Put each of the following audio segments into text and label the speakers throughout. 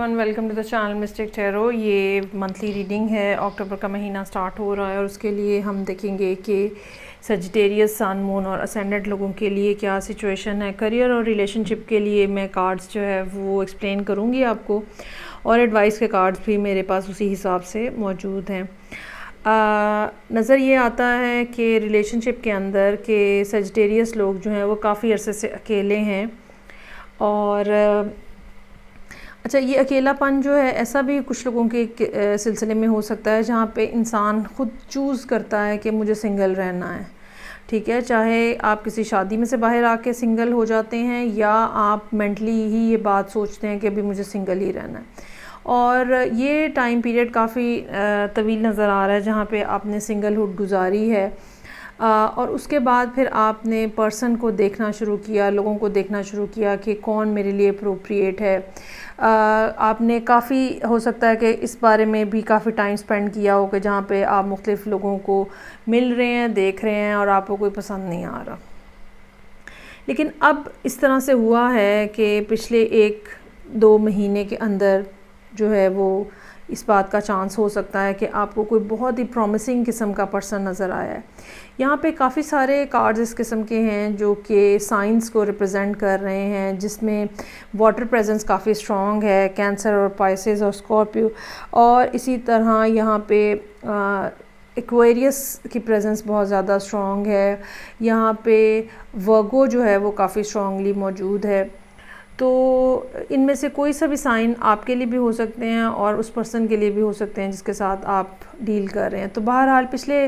Speaker 1: Everyone, welcome to the channel mystic tarot. ये monthly reading है, अक्टूबर का महीना स्टार्ट हो रहा है और उसके लिए हम देखेंगे कि सजिटेरियस, सन, मून और असेंडेंट लोगों के लिए क्या सिचुएशन है। करियर और रिलेशनशिप के लिए मैं कार्ड्स जो है वो एक्सप्लेन करूँगी आपको, और एडवाइस के कार्ड्स भी मेरे पास उसी हिसाब से मौजूद हैं। नज़र ये आता है कि रिलेशनशिप के अंदर के सजिटेरियस लोग जो हैं वो काफ़ी अरसे से अकेले हैं। और अच्छा, ये अकेलापन जो है ऐसा भी कुछ लोगों के सिलसिले में हो सकता है जहाँ पे इंसान ख़ुद चूज़ करता है कि मुझे सिंगल रहना है। ठीक है, चाहे आप किसी शादी में से बाहर आके सिंगल हो जाते हैं या आप मेंटली ही ये बात सोचते हैं कि अभी मुझे सिंगल ही रहना है। और ये टाइम पीरियड काफ़ी तवील नज़र आ रहा है जहाँ पे आपने सिंगलहुड गुजारी है, और उसके बाद फिर आपने पर्सन को देखना शुरू किया, लोगों को देखना शुरू किया कि कौन मेरे लिए अप्रोप्रिएट है। आपने काफ़ी हो सकता है कि इस बारे में भी काफ़ी टाइम स्पेंड किया हो कि जहाँ पे आप मुख्तलिफ लोगों को मिल रहे हैं, देख रहे हैं और आपको कोई पसंद नहीं आ रहा। लेकिन अब इस तरह से हुआ है कि पिछले 1-2 महीने के अंदर जो है वो इस बात का चांस हो सकता है कि आपको कोई बहुत ही प्रॉमिसिंग किस्म का पर्सन नज़र आया है। यहाँ पे काफ़ी सारे कार्ड्स इस किस्म के हैं जो कि साइंस को रिप्रेजेंट कर रहे हैं, जिसमें वाटर प्रेजेंस काफ़ी स्ट्रॉन्ग है, कैंसर और पाइसेस और स्कॉर्पियो। और इसी तरह यहाँ पे एक्वेरियस की प्रेजेंस बहुत ज़्यादा स्ट्रॉन्ग है। यहाँ पे वर्गो जो है वो काफ़ी स्ट्रॉन्गली मौजूद है। तो इनमें से कोई सा भी साइन आपके लिए भी हो सकते हैं और उस पर्सन के लिए भी हो सकते हैं जिसके साथ आप डील कर रहे हैं। तो बहरहाल पिछले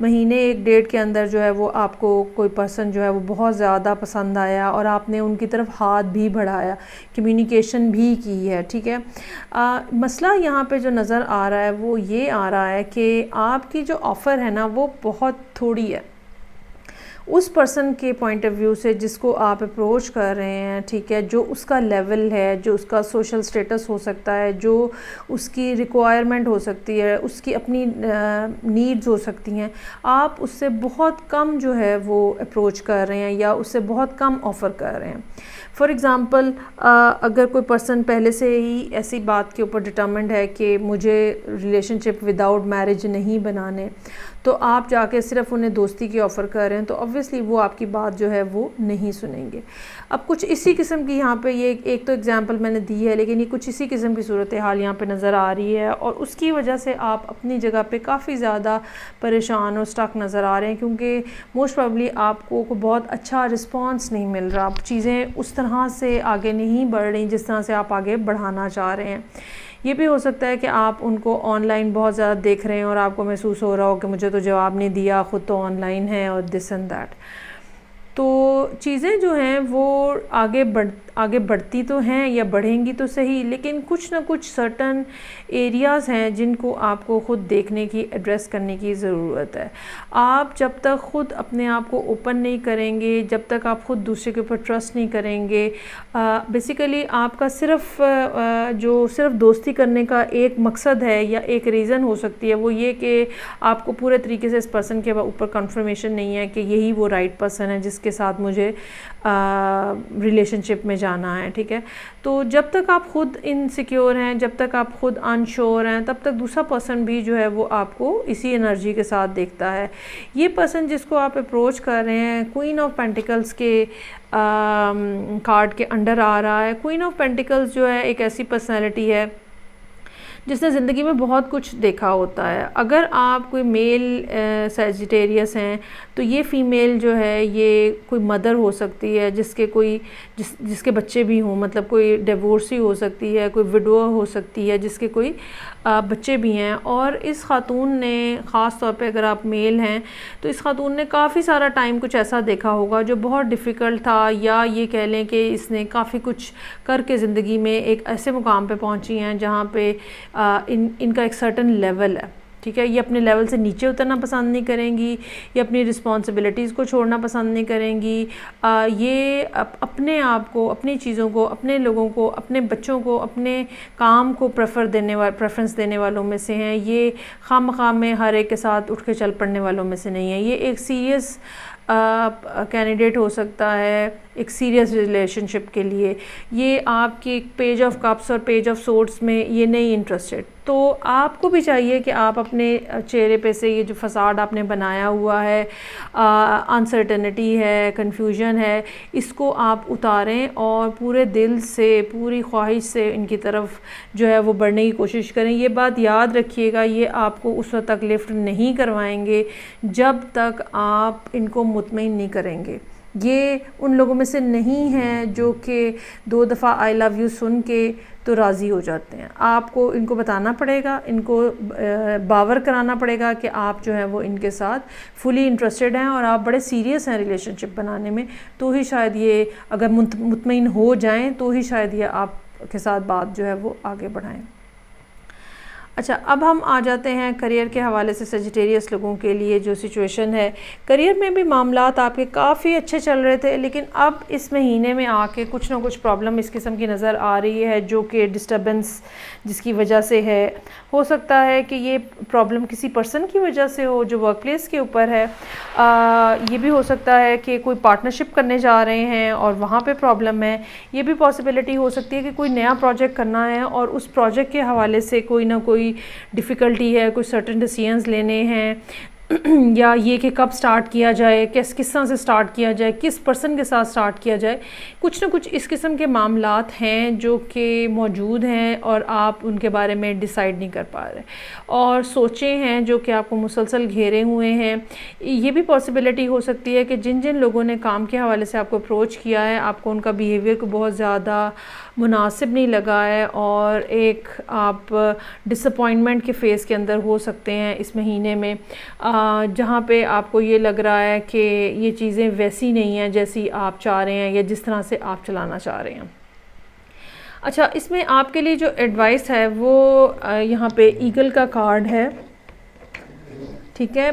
Speaker 1: महीने 1 डेढ़ के अंदर जो है वो आपको कोई पर्सन जो है वो बहुत ज़्यादा पसंद आया और आपने उनकी तरफ हाथ भी बढ़ाया, कम्युनिकेशन भी की है। ठीक है, मसला यहाँ पे जो नज़र आ रहा है वो ये आ रहा है कि आपकी जो ऑफ़र है ना वो बहुत थोड़ी है उस पर्सन के पॉइंट ऑफ व्यू से जिसको आप अप्रोच कर रहे हैं। ठीक है, जो उसका लेवल है, जो उसका सोशल स्टेटस हो सकता है, जो उसकी रिक्वायरमेंट हो सकती है, उसकी अपनी नीड्स हो सकती हैं, आप उससे बहुत कम जो है वो अप्रोच कर रहे हैं या उससे बहुत कम ऑफ़र कर रहे हैं। फॉर एग्ज़ाम्पल, अगर कोई पर्सन पहले से ही ऐसी बात के ऊपर डिटर्मिन्ड है कि मुझे रिलेशनशिप विदाउट मैरिज नहीं बनाने, तो आप जाके सिर्फ उन्हें दोस्ती की ऑफ़र कर रहे हैं, तो ऑब्वियसली वो आपकी बात जो है वो नहीं सुनेंगे। अब कुछ इसी किस्म की यहाँ पे ये एक तो एग्ज़ाम्पल मैंने दी है, लेकिन ये कुछ इसी किस्म की सूरत हाल यहाँ पे नज़र आ रही है और उसकी वजह से आप अपनी जगह पे काफ़ी ज़्यादा परेशान और स्टक नज़र आ रहे हैं, क्योंकि मोस्ट प्रॉब्ली आपको को बहुत अच्छा रिस्पॉन्स नहीं मिल रहा। चीज़ें उस तरह से आगे नहीं बढ़ रही जिस तरह से आप आगे बढ़ाना चाह रहे हैं। ये भी हो सकता है कि आप उनको ऑनलाइन बहुत ज़्यादा देख रहे हैं और आपको महसूस हो रहा हो कि मुझे तो जवाब नहीं दिया, ख़ुद तो ऑनलाइन है और दिस एंड दैट। तो चीज़ें जो हैं वो आगे बढ़ती तो हैं या बढ़ेंगी तो सही, लेकिन कुछ ना कुछ सर्टन एरियाज़ हैं जिनको आपको ख़ुद देखने की, एड्रेस करने की ज़रूरत है। आप जब तक ख़ुद अपने आप को ओपन नहीं करेंगे, जब तक आप ख़ुद दूसरे के ऊपर ट्रस्ट नहीं करेंगे, बेसिकली आपका सिर्फ दोस्ती करने का एक मकसद है या एक रीज़न हो सकती है वो ये कि आपको पूरे तरीके से इस पर्सन के ऊपर कंफर्मेशन नहीं है कि यही वो राइट पर्सन है जिसके साथ मुझे रिलेशनशिप में जाना है। ठीक है, तो जब तक आप ख़ुद इनसिक्योर हैं, जब तक आप ख़ुद अनश्योर हैं, तब तक दूसरा पर्सन भी जो है वो आपको इसी एनर्जी के साथ देखता है। ये पर्सन जिसको आप अप्रोच कर रहे हैं, क्वीन ऑफ पेंटिकल्स के कार्ड के अंडर आ रहा है। क्वीन ऑफ पेंटिकल्स जो है एक ऐसी पर्सनैलिटी है जिसने ज़िंदगी में बहुत कुछ देखा होता है। अगर आप कोई मेल सजिटेरियस हैं तो ये फ़ीमेल जो है ये कोई मदर हो सकती है जिसके बच्चे भी हों, मतलब कोई डिवोर्सी हो सकती है, कोई विडोअर हो सकती है जिसके कोई बच्चे भी हैं। और इस खातून ने ख़ास तौर पे अगर आप मेल हैं तो इस खातून ने काफ़ी सारा टाइम कुछ ऐसा देखा होगा जो बहुत डिफ़िकल्ट था, या ये कह लें कि इसने काफ़ी कुछ करके ज़िंदगी में एक ऐसे मुकाम पे पहुंची हैं जहाँ पे इनका एक सर्टन लेवल है। ठीक है, ये अपने लेवल से नीचे उतरना पसंद नहीं करेंगी, ये अपनी रिस्पॉन्सिबिलिटीज़ को छोड़ना पसंद नहीं करेंगी। ये अपने आप को, अपनी चीज़ों को, अपने लोगों को, अपने बच्चों को, अपने काम को प्रेफरेंस देने वालों में से हैं। ये खामखा में हर एक के साथ उठ के चल पड़ने वालों में से नहीं है। ये एक सीरियस कैंडिडेट हो सकता है एक सीरियस रिलेशनशिप के लिए। ये आपकी पेज ऑफ कप्स और पेज ऑफ सोर्ड्स में ये नहीं इंटरेस्टेड। तो आपको भी चाहिए कि आप अपने चेहरे पे से ये जो फसाड आपने बनाया हुआ है, अनसर्टेनिटी है, कन्फ्यूजन है, इसको आप उतारें और पूरे दिल से, पूरी ख्वाहिश से इनकी तरफ जो है वो बढ़ने की कोशिश करें। ये बात याद रखिएगा, ये आपको उस वक्त तक लिफ्ट नहीं करवाएंगे जब तक आप इनको मुतमईन नहीं करेंगे। ये उन लोगों में से नहीं हैं जो कि 2 दफ़ा आई लव यू सुन के तो राज़ी हो जाते हैं। आपको इनको बताना पड़ेगा, इनको बावर कराना पड़ेगा कि आप जो है वो इनके साथ फुली इंटरेस्टेड हैं और आप बड़े सीरियस हैं रिलेशनशिप बनाने में। तो ही शायद ये अगर मुतमईन हो जाएं तो ही शायद ये आपके साथ बात जो है वो आगे बढ़ाएं। अच्छा, अब हम आ जाते हैं करियर के हवाले से सजिटेरियस लोगों के लिए जो सिचुएशन है। करियर में भी मामलात आपके काफ़ी अच्छे चल रहे थे, लेकिन अब इस महीने में आके कुछ ना कुछ प्रॉब्लम इस किस्म की नज़र आ रही है जो कि डिस्टर्बेंस जिसकी वजह से है। हो सकता है कि ये प्रॉब्लम किसी पर्सन की वजह से हो जो वर्क प्लेस के ऊपर है। ये भी हो सकता है कि कोई पार्टनरशिप करने जा रहे हैं और वहाँ पे प्रॉब्लम है। ये भी पॉसिबिलिटी हो सकती है कि कोई नया प्रोजेक्ट करना है और उस प्रोजेक्ट के हवाले से कोई ना कोई डिफ़िकल्टी है, कुछ सर्टेन डिसीजंस लेने हैं, या ये कि कब स्टार्ट किया जाए, किस तरह से स्टार्ट किया जाए, किस पर्सन के साथ स्टार्ट किया जाए। कुछ ना कुछ इस किस्म के मामलात हैं जो कि मौजूद हैं और आप उनके बारे में डिसाइड नहीं कर पा रहे और सोचे हैं जो कि आपको मुसलसल घेरे हुए हैं। ये भी पॉसिबिलिटी हो सकती है कि जिन जिन लोगों ने काम के हवाले से आपको अप्रोच किया है, आपको उनका बिहेवियर को बहुत ज़्यादा मुनासिब नहीं लगा है और एक आप डिसअपॉइंटमेंट के फेज़ के अंदर हो सकते हैं इस महीने में, जहाँ पे आपको ये लग रहा है कि ये चीज़ें वैसी नहीं हैं जैसी आप चाह रहे हैं या जिस तरह से आप चलाना चाह रहे हैं। अच्छा, इसमें आपके लिए जो एडवाइस है वो यहाँ पे ईगल का कार्ड है, ठीक है।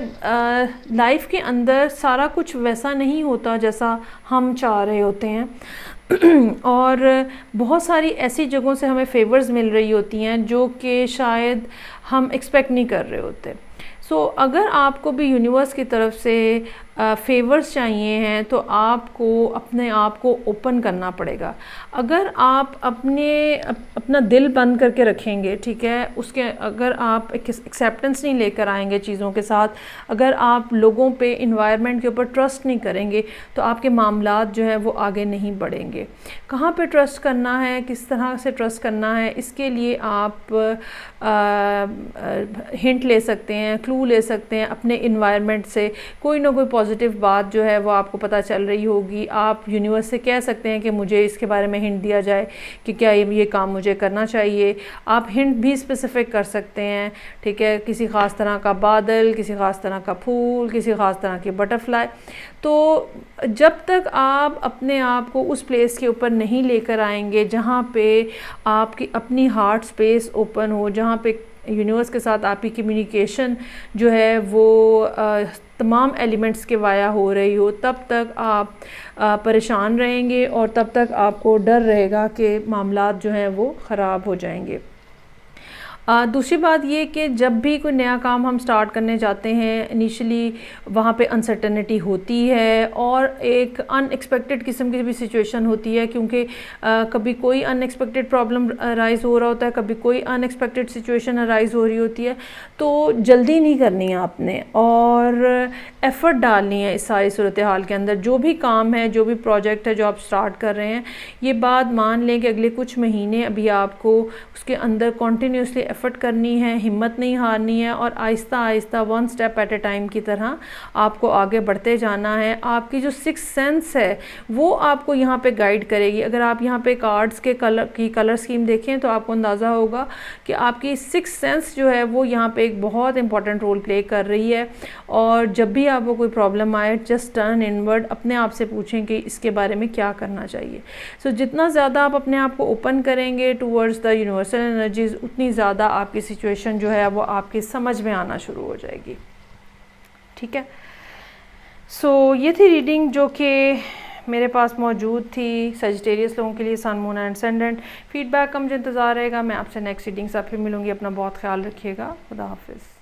Speaker 1: लाइफ के अंदर सारा कुछ वैसा नहीं होता जैसा हम चाह रहे होते हैं और बहुत सारी ऐसी जगहों से हमें फेवर्स मिल रही होती हैं जो कि शायद हम एक्सपेक्ट नहीं कर रहे होते। अगर आपको भी यूनिवर्स की तरफ से फेवर्स चाहिए हैं तो आपको अपने आप को ओपन करना पड़ेगा। अगर आप अपना दिल बंद करके रखेंगे, ठीक है, उसके अगर आप एक्सेप्टेंस नहीं लेकर आएंगे चीज़ों के साथ, अगर आप लोगों पे, इन्वायरमेंट के ऊपर ट्रस्ट नहीं करेंगे तो आपके मामलात जो है वो आगे नहीं बढ़ेंगे। कहाँ पे ट्रस्ट करना है, किस तरह से ट्रस्ट करना है, इसके लिए आप हिंट ले सकते हैं, क्लू ले सकते हैं अपने इन्वायरमेंट से। कोई ना कोई पॉजिटिव बात जो है वो आपको पता चल रही होगी। आप यूनिवर्स से कह सकते हैं कि मुझे इसके बारे में हिंट दिया जाए कि क्या ये काम मुझे करना चाहिए। आप हिंट भी स्पेसिफिक कर सकते हैं, ठीक है, किसी ख़ास तरह का बादल, किसी ख़ास तरह का फूल, किसी ख़ास तरह की बटरफ्लाई। तो जब तक आप अपने आप को उस प्लेस के ऊपर नहीं लेकर आएंगे जहाँ पे आपकी अपनी हार्ट स्पेस ओपन हो, जहाँ पे यूनिवर्स के साथ आपकी कम्युनिकेशन जो है वो तमाम एलिमेंट्स के वाया हो रही हो, तब तक आप परेशान रहेंगे और तब तक आपको डर रहेगा कि मामलात जो हैं वो ख़राब हो जाएंगे। दूसरी बात ये कि जब भी कोई नया काम हम स्टार्ट करने जाते हैं, इनिशियली वहाँ पे अनसर्टेनिटी होती है और एक अनएक्सपेक्टेड किस्म की भी सिचुएशन होती है, क्योंकि कभी कोई अनएक्सपेक्टेड प्रॉब्लम अराइज़ हो रहा होता है, कभी कोई अनएक्सपेक्टेड सिचुएशन अराइज़ हो रही होती है। तो जल्दी नहीं करनी है आपने और एफ़र्ट डालनी है इस सारी सूरत हाल के अंदर। जो भी काम है, जो भी प्रोजेक्ट है जो आप स्टार्ट कर रहे हैं, ये बात मान लें कि अगले कुछ महीने अभी आपको उसके अंदर कॉन्टीन्यूसली एफ़र्ट करनी है, हिम्मत नहीं हारनी है और Aahista Aahista 1 step at A time की तरह आपको आगे बढ़ते जाना है। आपकी जो 6th सेंस है वो आपको यहाँ पे गाइड करेगी। अगर आप यहाँ पे कार्ड्स के कलर स्कीम देखें तो आपको अंदाज़ा होगा कि आपकी 6th सेंस जो है वो यहाँ पे एक बहुत इंपॉर्टेंट रोल प्ले कर रही है। और जब भी आपको कोई प्रॉब्लम आए, जस्ट टर्न इनवर्ड, अपने आप से पूछें कि इसके बारे में क्या करना चाहिए। जितना ज़्यादा आप अपने आप को ओपन करेंगे टूवर्ड्स द यूनिवर्सल एनर्जीज़, उतनी ज़्यादा आपकी सिचुएशन जो है वो आपकी समझ में आना शुरू हो जाएगी, ठीक है। ये थी रीडिंग जो कि मेरे पास मौजूद थी सजिटेरियस लोगों के लिए, सन, मून एंड एसेंडेंट। फीडबैक का मुझे इंतज़ार रहेगा। मैं आपसे नेक्स्ट रीडिंग से फिर मिलूँगी। अपना बहुत ख्याल रखिएगा। खुदा हाफिज़।